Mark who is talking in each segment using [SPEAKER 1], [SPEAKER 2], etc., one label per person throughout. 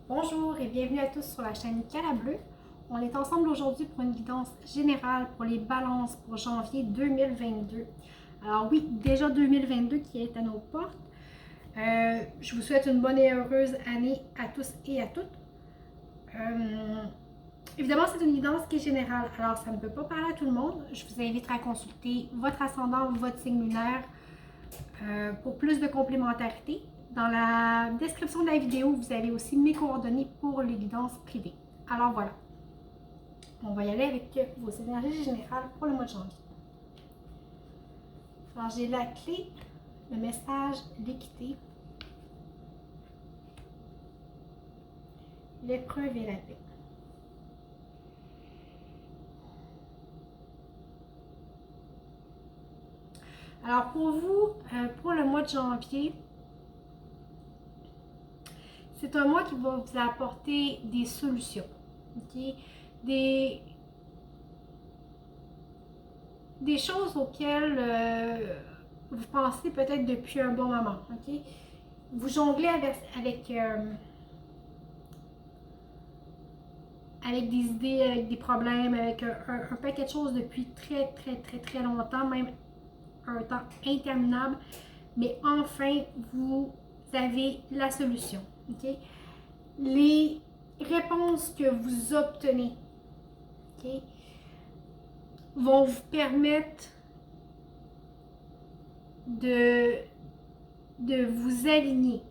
[SPEAKER 1] Bonjour et bienvenue à tous sur la chaîne Cala Bleu. On est ensemble aujourd'hui pour une guidance générale pour les balances pour janvier 2022. Alors oui, déjà 2022 qui est à nos portes. Je vous souhaite une bonne et heureuse année à tous et à toutes. Évidemment, c'est une guidance qui est générale, alors ça ne peut pas parler à tout le monde. Je vous invite à consulter votre ascendant ou votre signe lunaire pour plus de complémentarité. Dans la description de la vidéo, vous avez aussi mes coordonnées pour les guidances privées. Alors voilà, on va y aller avec vos énergies générales pour le mois de janvier. Alors j'ai la clé, le message, l'équité, l'épreuve et la paix. Alors pour vous, pour le mois de janvier, c'est un mois qui va vous apporter des solutions, okay? Des choses auxquelles vous pensez peut-être depuis un bon moment. Okay? Vous jonglez avec des idées, avec des problèmes, avec un paquet de choses depuis très longtemps, même un temps interminable, mais enfin vous avez la solution. Okay? Les réponses que vous obtenez, okay, vont vous permettre de vous aligner,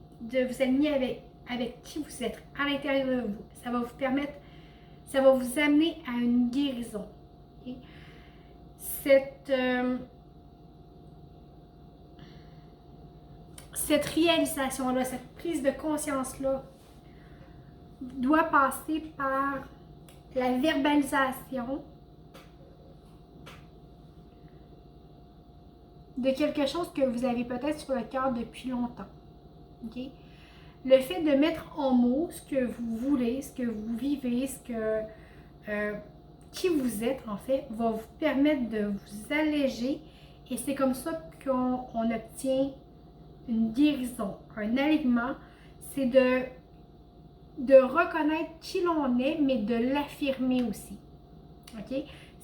[SPEAKER 1] avec qui vous êtes à l'intérieur de vous. Ça va vous permettre, ça va vous amener à une guérison. Okay? Cette réalisation-là, cette prise de conscience-là doit passer par la verbalisation de quelque chose que vous avez peut-être sur le cœur depuis longtemps. Okay? Le fait de mettre en mots ce que vous voulez, ce que vous vivez, qui vous êtes en fait, va vous permettre de vous alléger et c'est comme ça qu'on obtient une guérison, un alignement. C'est de reconnaître qui l'on est, mais de l'affirmer aussi. Ok?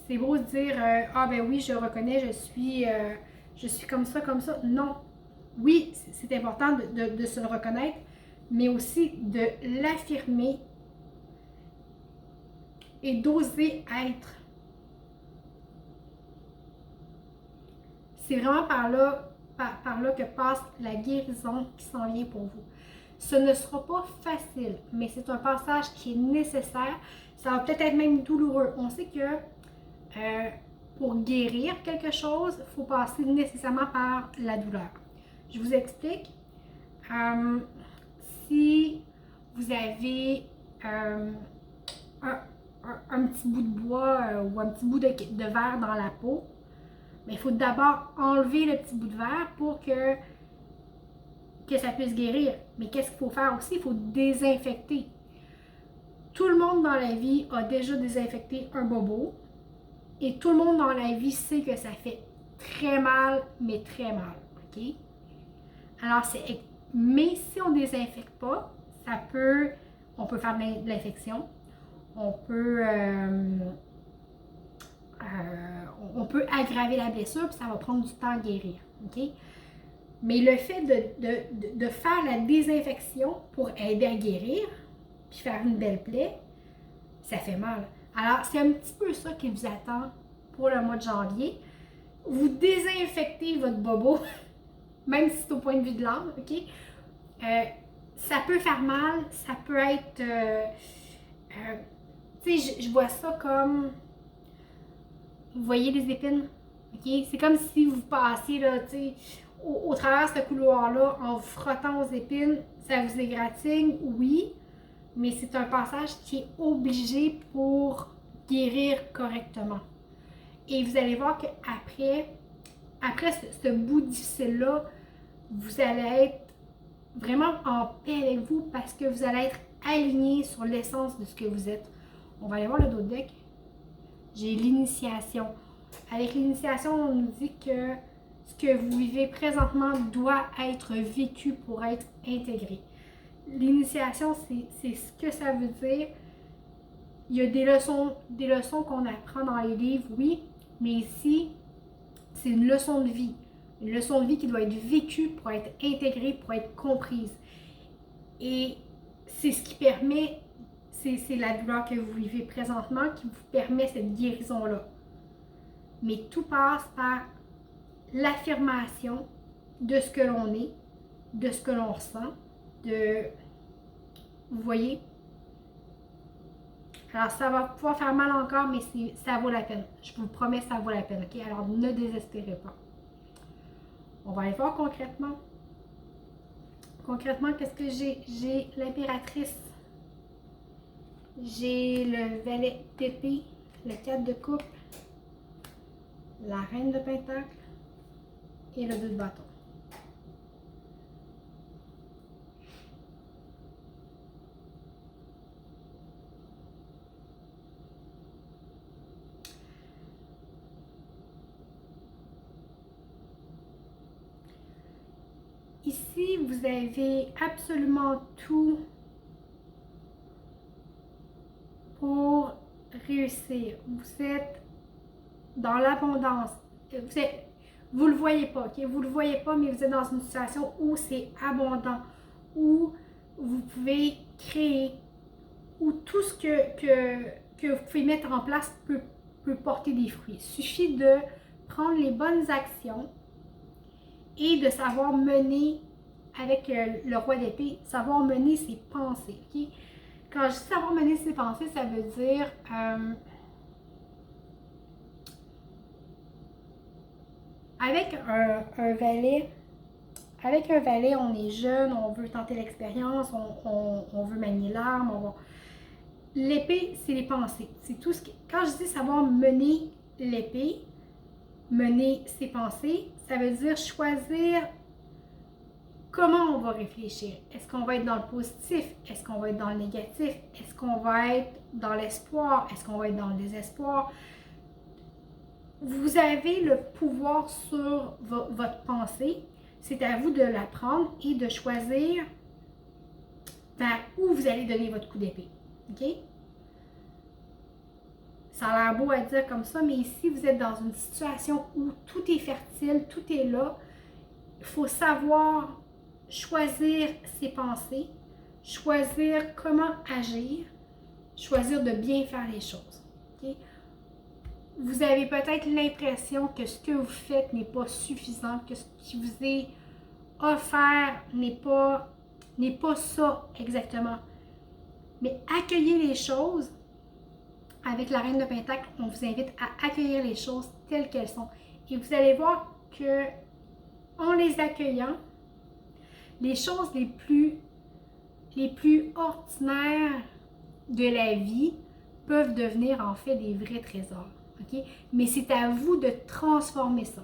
[SPEAKER 1] C'est beau de dire ah ben oui, je reconnais, je suis comme ça, comme ça. Non. Oui, c'est important de se le reconnaître, mais aussi de l'affirmer et d'oser être. C'est vraiment par là que passe la guérison qui s'en vient pour vous. Ce ne sera pas facile, mais c'est un passage qui est nécessaire. Ça va peut-être être même douloureux. On sait que pour guérir quelque chose, il faut passer nécessairement par la douleur. Je vous explique. Si vous avez un petit bout de bois ou un petit bout de verre dans la peau, mais il faut d'abord enlever le petit bout de verre pour que ça puisse guérir. Mais qu'est-ce qu'il faut faire aussi? Il faut désinfecter. Tout le monde dans la vie a déjà désinfecté un bobo. Et tout le monde dans la vie sait que ça fait très mal, mais très mal. OK? Alors, mais si on ne désinfecte pas, on peut faire de l'infection. On peut aggraver la blessure, puis ça va prendre du temps à guérir. OK? Mais le fait de faire la désinfection pour aider à guérir, puis faire une belle plaie, ça fait mal. Alors, c'est un petit peu ça qui vous attend pour le mois de janvier. Vous désinfectez votre bobo, même si c'est au point de vue de l'âme, OK? Ça peut faire mal, ça peut être... tu sais, je vois ça comme... Vous voyez les épines? OK? C'est comme si vous passiez, là, tu sais, au travers de ce couloir-là, en vous frottant aux épines, ça vous égratigne, oui, mais c'est un passage qui est obligé pour guérir correctement. Et vous allez voir qu'après ce bout difficile-là, vous allez être vraiment en paix avec vous parce que vous allez être aligné sur l'essence de ce que vous êtes. On va aller voir le dos de deck. J'ai l'initiation. Avec l'initiation, on nous dit que ce que vous vivez présentement doit être vécu pour être intégré. L'initiation, c'est ce que ça veut dire. Il y a des leçons qu'on apprend dans les livres, oui, mais ici, c'est une leçon de vie. Une leçon de vie qui doit être vécue pour être intégrée, pour être comprise. Et c'est ce qui permet, c'est la douleur que vous vivez présentement qui vous permet cette guérison-là. Mais tout passe par l'affirmation de ce que l'on est, de ce que l'on ressent, de... Vous voyez? Alors, ça va pouvoir faire mal encore, mais ça vaut la peine. Je vous promets, ça vaut la peine, ok? Alors, ne désespérez pas. On va aller voir concrètement. Concrètement, qu'est-ce que j'ai? J'ai l'impératrice. J'ai le valet d'épée, le 4 de coupe, la reine de pentacle et le 2 de bâton. Ici, vous avez absolument tout pour réussir. Vous êtes dans l'abondance. Vous le voyez pas, ok? Vous le voyez pas, mais vous êtes dans une situation où c'est abondant, où vous pouvez créer, où tout ce que vous pouvez mettre en place peut porter des fruits. Il suffit de prendre les bonnes actions et de savoir mener, avec le roi d'épée, savoir mener ses pensées. Okay? Quand je dis savoir mener ses pensées, ça veut dire avec un valet, on est jeune, on veut tenter l'expérience, on veut manier l'arme. L'épée, c'est les pensées. C'est tout ce qui... Quand je dis savoir mener l'épée, mener ses pensées, ça veut dire choisir comment on va réfléchir. Est-ce qu'on va être dans le positif? Est-ce qu'on va être dans le négatif? Est-ce qu'on va être dans l'espoir? Est-ce qu'on va être dans le désespoir? Vous avez le pouvoir sur votre pensée. C'est à vous de la prendre et de choisir vers où vous allez donner votre coup d'épée. OK? Ça a l'air beau à dire comme ça, mais ici, vous êtes dans une situation où tout est fertile, tout est là. Il faut savoir choisir ses pensées, choisir comment agir, choisir de bien faire les choses. Okay? Vous avez peut-être l'impression que ce que vous faites n'est pas suffisant, que ce qui vous est offert n'est pas ça exactement. Mais accueillez les choses. Avec la reine de Pentacle, on vous invite à accueillir les choses telles qu'elles sont. Et vous allez voir que en les accueillant, les choses les plus ordinaires de la vie peuvent devenir en fait des vrais trésors. Okay? Mais c'est à vous de transformer ça.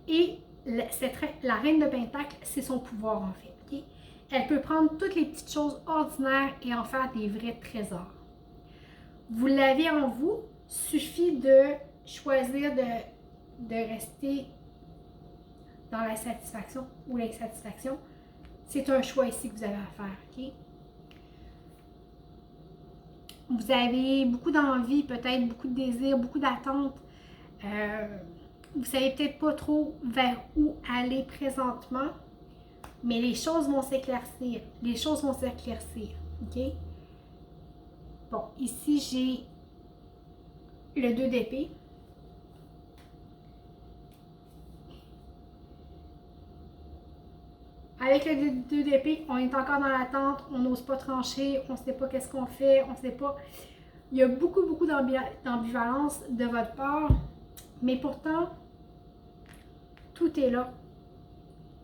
[SPEAKER 1] Et la reine de Pentacle, c'est son pouvoir en fait. Okay? Elle peut prendre toutes les petites choses ordinaires et en faire des vrais trésors. Vous l'avez en vous, suffit de choisir de rester dans la satisfaction ou l'insatisfaction. C'est un choix ici que vous avez à faire. Okay? Vous avez beaucoup d'envie, peut-être beaucoup de désirs, beaucoup d'attentes. Vous ne savez peut-être pas trop vers où aller présentement, mais les choses vont s'éclaircir. Les choses vont s'éclaircir. OK? Bon, ici, j'ai le 2 d'épée. Avec le 2 d'épée, on est encore dans l'attente, on n'ose pas trancher, on ne sait pas qu'est-ce qu'on fait, on ne sait pas. Il y a beaucoup d'ambivalence de votre part, mais pourtant, tout est là.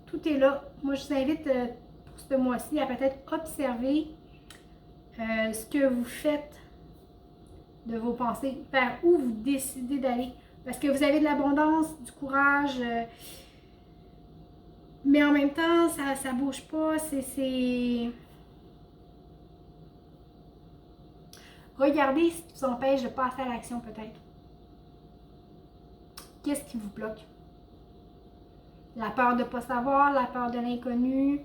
[SPEAKER 1] Tout est là. Moi, je vous invite pour ce mois-ci à peut-être observer ce que vous faites de vos pensées, vers où vous décidez d'aller. Parce que vous avez de l'abondance, du courage, mais en même temps, ça bouge pas. Regardez ce qui vous empêche de passer à l'action peut-être. Qu'est-ce qui vous bloque? La peur de ne pas savoir, la peur de l'inconnu.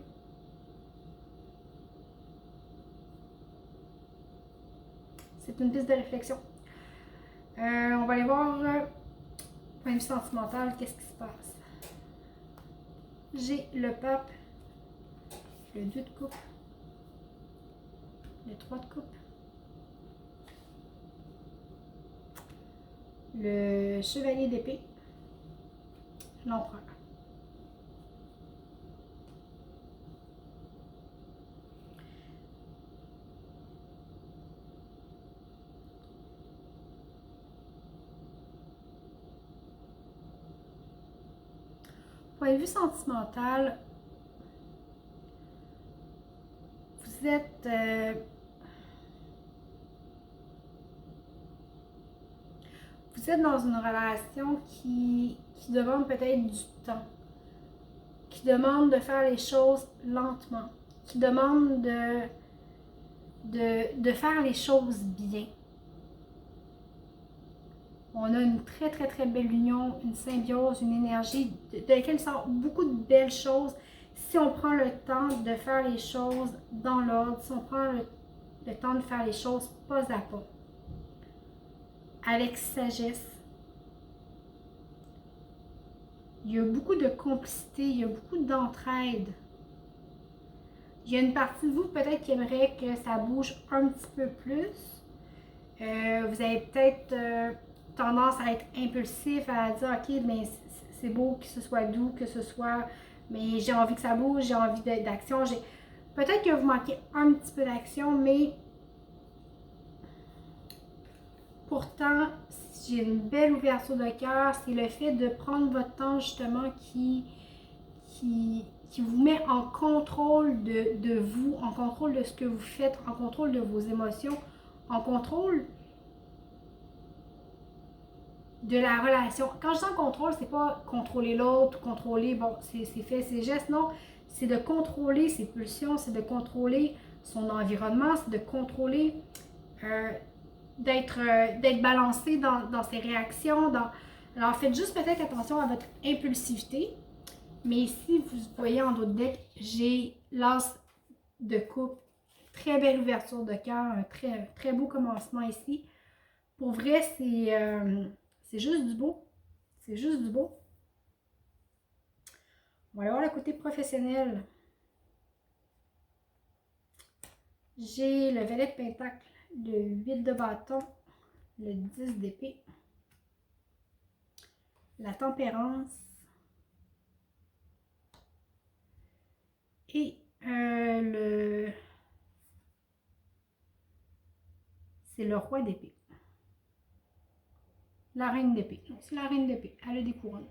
[SPEAKER 1] c'est une piste de réflexion. On va aller voir, point de vue sentimental, qu'est-ce qui se passe. J'ai le pape, le 2 de coupe, le 3 de coupe, le chevalier d'épée, l'empereur. Point de vue sentimental, vous êtes dans une relation qui demande peut-être du temps, qui demande de faire les choses lentement, qui demande de faire les choses bien. On a une très très très belle union, une symbiose, une énergie de laquelle sort beaucoup de belles choses si on prend le temps de faire les choses dans l'ordre, si on prend le temps de faire les choses pas à pas, avec sagesse. Il y a beaucoup de complicité, il y a beaucoup d'entraide. Il y a une partie de vous peut-être qui aimerait que ça bouge un petit peu plus. Vous avez peut-être tendance à être impulsif, à dire ok, mais c'est beau que ce soit doux, que ce soit, mais j'ai envie que ça bouge, j'ai envie d'action. Peut-être que vous manquez un petit peu d'action, mais pourtant, j'ai une belle ouverture de cœur. C'est le fait de prendre votre temps justement qui vous met en contrôle de vous, en contrôle de ce que vous faites, en contrôle de vos émotions, en contrôle de la relation. Quand je dis en contrôle, c'est pas contrôler l'autre, contrôler, bon, c'est fait, ses gestes, non. C'est de contrôler ses pulsions, c'est de contrôler son environnement, c'est de contrôler, d'être balancé dans ses réactions. Alors faites juste peut-être attention à votre impulsivité. Mais ici, vous voyez en d'autres decks, j'ai l'as de coupe. Très belle ouverture de cœur, un très, très beau commencement ici. Pour vrai, c'est juste du beau. C'est juste du beau. On va aller voir le côté professionnel. J'ai le valet de pentacle, le 8 de bâton, le 10 d'épée, la tempérance et c'est le roi d'épée. La reine d'épée. C'est la reine d'épée. Elle a des couronnes.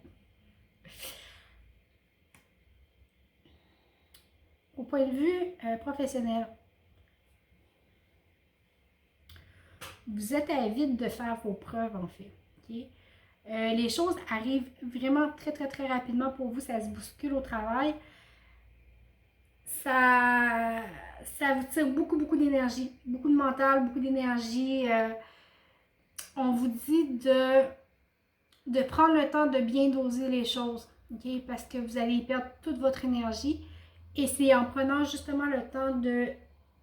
[SPEAKER 1] Au point de vue professionnel, vous êtes avide de faire vos preuves en fait. Okay? Les choses arrivent vraiment très très très rapidement pour vous. Ça se bouscule au travail. Ça vous tire beaucoup beaucoup d'énergie. Beaucoup de mental, beaucoup d'énergie. On vous dit de prendre le temps de bien doser les choses, okay? Parce que vous allez perdre toute votre énergie. Et c'est en prenant justement le temps de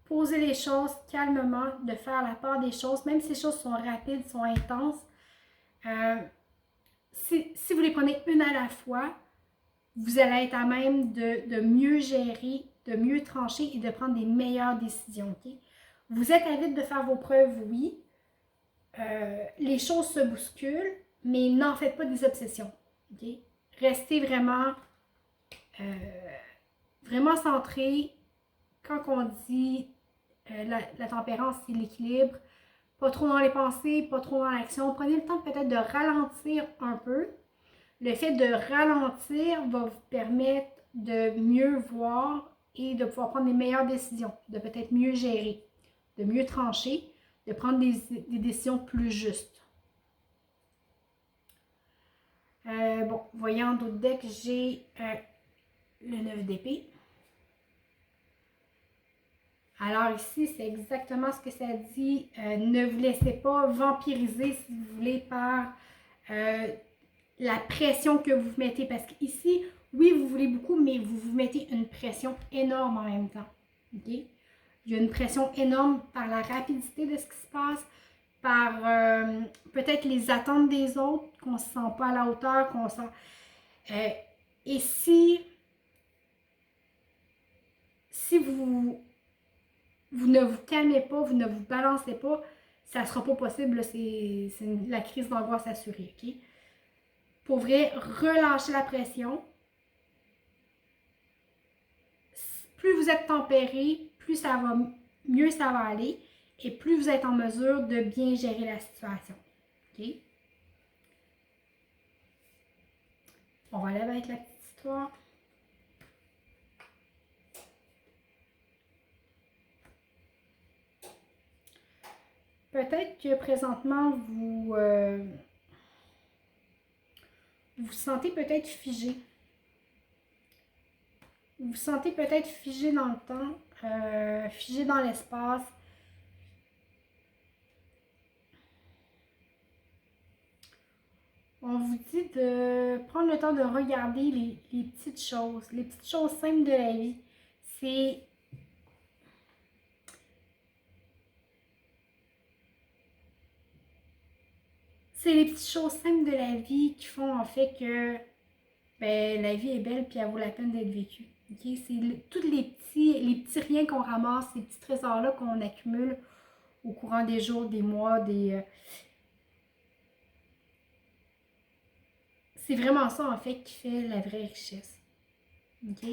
[SPEAKER 1] poser les choses calmement, de faire la part des choses, même si les choses sont rapides, sont intenses. Si vous les prenez une à la fois, vous allez être à même de mieux gérer, de mieux trancher et de prendre des meilleures décisions. Okay? Vous êtes avide de faire vos preuves, oui. Les choses se bousculent, mais n'en faites pas des obsessions. Okay? Restez vraiment, vraiment centré. Quand on dit la tempérance, c'est l'équilibre. Pas trop dans les pensées, pas trop dans l'action. Prenez le temps peut-être de ralentir un peu. Le fait de ralentir va vous permettre de mieux voir et de pouvoir prendre des meilleures décisions, de peut-être mieux gérer, de mieux trancher, de prendre des décisions plus justes. Bon, voyant d'autres decks, j'ai le 9 d'épée. Alors ici, c'est exactement ce que ça dit. Ne vous laissez pas vampiriser, si vous voulez, par la pression que vous mettez. Parce qu'ici, oui, vous voulez beaucoup, mais vous vous mettez une pression énorme en même temps. Okay? il y a une pression énorme par la rapidité de ce qui se passe, par peut-être les attentes des autres, qu'on ne se sent pas à la hauteur, qu'on sent... et si vous ne vous calmez pas, vous ne vous balancez pas, ça ne sera pas possible. C'est la crise d'angoisse assurée. OK? Pour vrai, relâchez la pression. Plus vous êtes tempéré, plus ça va, mieux ça va aller et plus vous êtes en mesure de bien gérer la situation. OK? On va aller avec la petite histoire. Peut-être que présentement, vous vous sentez peut-être figé. Vous vous sentez peut-être figé dans le temps, figé dans l'espace. On vous dit de prendre le temps de regarder les petites choses simples de la vie. C'est les petites choses simples de la vie qui font en fait que ben, la vie est belle et elle vaut la peine d'être vécue. Okay? C'est tous les petits riens qu'on ramasse, ces petits trésors-là qu'on accumule au courant des jours, des mois, c'est vraiment ça en fait qui fait la vraie richesse. OK?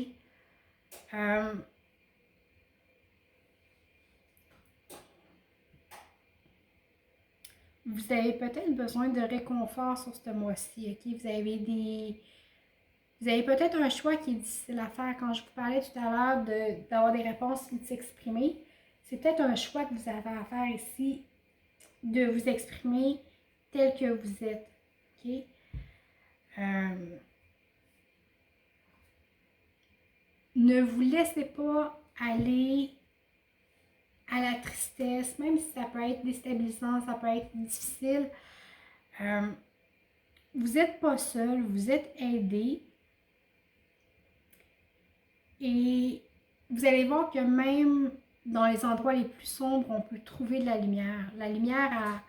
[SPEAKER 1] Vous avez peut-être besoin de réconfort sur ce mois-ci, OK? Vous avez peut-être un choix qui est difficile à faire. Quand je vous parlais tout à l'heure d'avoir des réponses et de s'exprimer, c'est peut-être un choix que vous avez à faire ici, de vous exprimer tel que vous êtes, OK? Ne vous laissez pas aller à la tristesse, même si ça peut être déstabilisant, ça peut être difficile. Vous n'êtes pas seul, vous êtes aidé. Et vous allez voir que même dans les endroits les plus sombres, on peut trouver de la lumière. La lumière,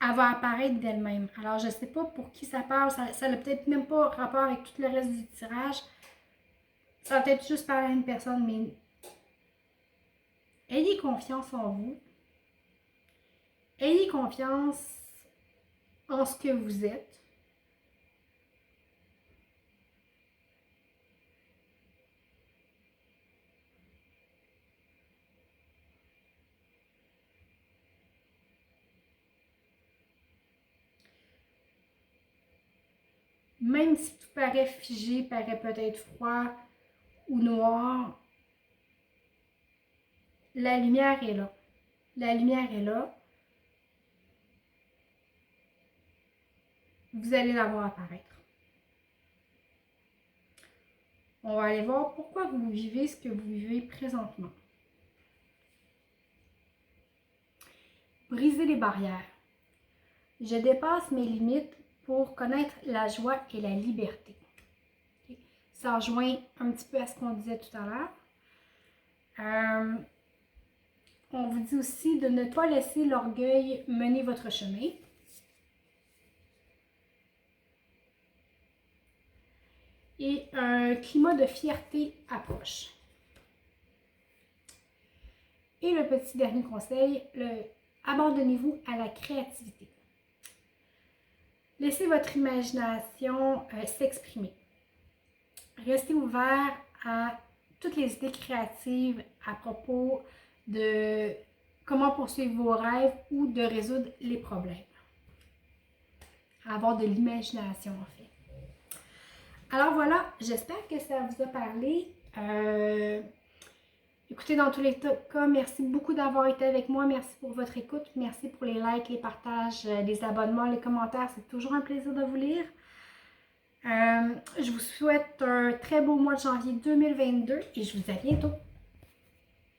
[SPEAKER 1] elle va apparaître d'elle-même. Alors, je ne sais pas pour qui ça parle, ça n'a peut-être même pas rapport avec tout le reste du tirage. Ça va peut-être juste parler à une personne, mais ayez confiance en vous. Ayez confiance en ce que vous êtes. Même si tout paraît figé, paraît peut-être froid ou noir, la lumière est là. La lumière est là. Vous allez la voir apparaître. On va aller voir pourquoi vous vivez ce que vous vivez présentement. Brisez les barrières. Je dépasse mes limites pour connaître la joie et la liberté. Okay. Ça rejoint un petit peu à ce qu'on disait tout à l'heure. On vous dit aussi de ne pas laisser l'orgueil mener votre chemin. Et un climat de fierté approche. Et le petit dernier conseil, abandonnez-vous à la créativité. Laissez votre imagination s'exprimer. Restez ouvert à toutes les idées créatives à propos de comment poursuivre vos rêves ou de résoudre les problèmes. Avoir de l'imagination en fait. Alors voilà, j'espère que ça vous a parlé. Écoutez, dans tous les cas, merci beaucoup d'avoir été avec moi. Merci pour votre écoute. Merci pour les likes, les partages, les abonnements, les commentaires. C'est toujours un plaisir de vous lire. Je vous souhaite un très beau mois de janvier 2022 et je vous dis à bientôt.